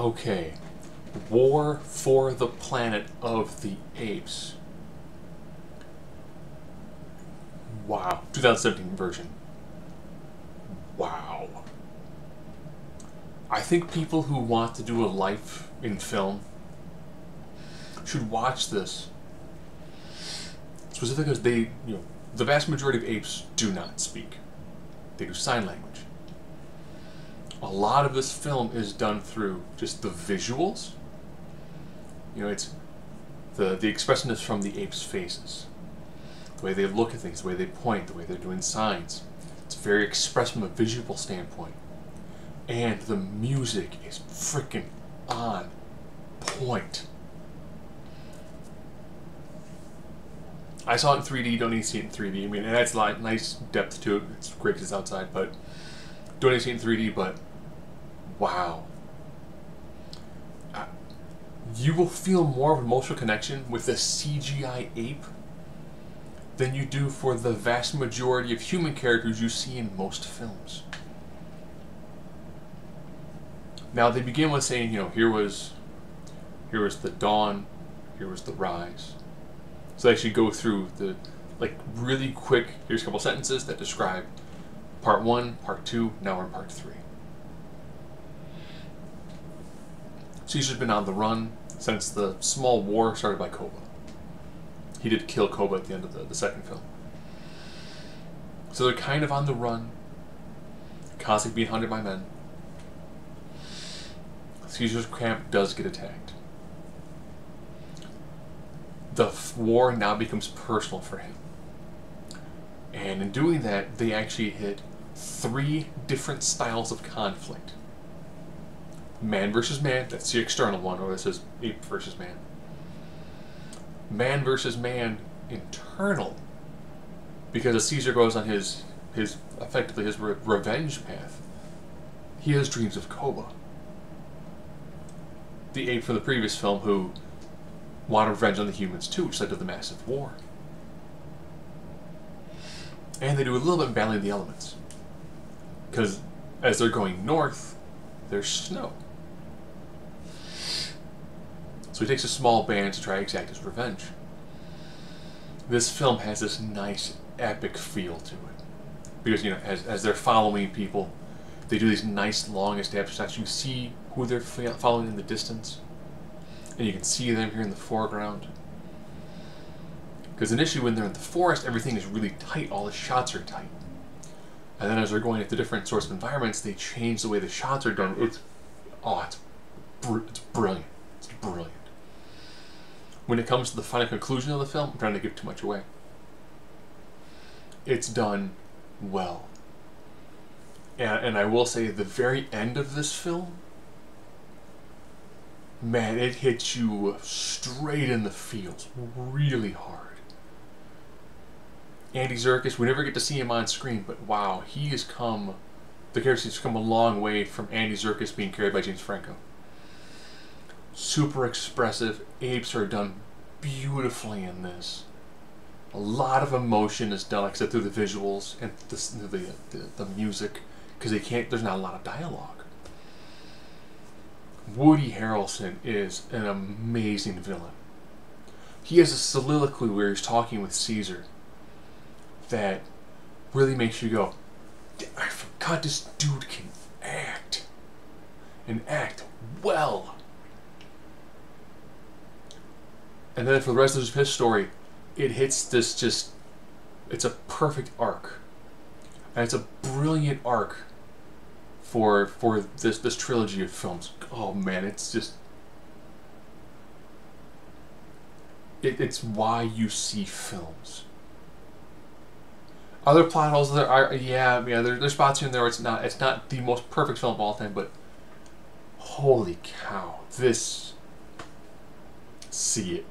Okay. War for the Planet of the Apes. Wow. 2017 version. Wow. I think people who want to do a life in film should watch this. Specifically because the vast majority of apes do not speak. They do sign language. A lot of this film is done through just the visuals. It's the expressiveness from the apes' faces. The way they look at things, the way they point, the way they're doing signs. It's very expressive from a visual standpoint. And the music is freaking on point. I saw it in 3D, don't need to see it in 3D. I mean, it adds a lot of nice depth to it. It's great because it's outside, but don't need to see it in 3D, but wow. You will feel more of an emotional connection with a CGI ape than you do for the vast majority of human characters you see in most films. Now they begin with saying, here was the dawn, here was the rise. So they actually go through the really quick. Here's a couple sentences that describe part 1, part 2. Now we're in part 3. Caesar's been on the run since the small war started by Koba. He did kill Koba at the end of the second film. So they're kind of on the run, constantly being hunted by men. Caesar's camp does get attacked. The war now becomes personal for him. And in doing that, they actually hit 3 different styles of conflict. Man versus man, that's the external one, or this is ape versus man. Man versus man, internal. Because as Caesar goes on his effectively his revenge path, he has dreams of Koba. The ape from the previous film who wanted revenge on the humans too, which led to the massive war. And they do a little bit of battling the elements. Because as they're going north, there's snow. So he takes a small band to try to exact his revenge. This film has this nice epic feel to it. Because, as they're following people, they do these nice long established shots. You see who they're following in the distance. And you can see them here in the foreground. Because initially when they're in the forest, everything is really tight. All the shots are tight. And then as they're going into different sorts of environments, they change the way the shots are done. It's brilliant. It's brilliant. When it comes to the final conclusion of the film, I'm trying to give too much away. It's done well. And I will say, the very end of this film, man, it hits you straight in the feels, really hard. Andy Serkis, we never get to see him on screen, but wow, the character's come a long way from Andy Serkis being carried by James Franco. Super expressive. Apes are done beautifully in this. A lot of emotion is done, like I said, through the visuals and the music, because there's not a lot of dialogue. Woody Harrelson is an amazing villain. He has a soliloquy where he's talking with Caesar that really makes you go, I forgot this dude can act. And act well. And then for the rest of his story, it hits this it's a perfect arc. And it's a brilliant arc for this trilogy of films. Oh man, it's just... It's why you see films. Other plot holes there are, there's spots here and there where it's not the most perfect film of all time, but holy cow, see it.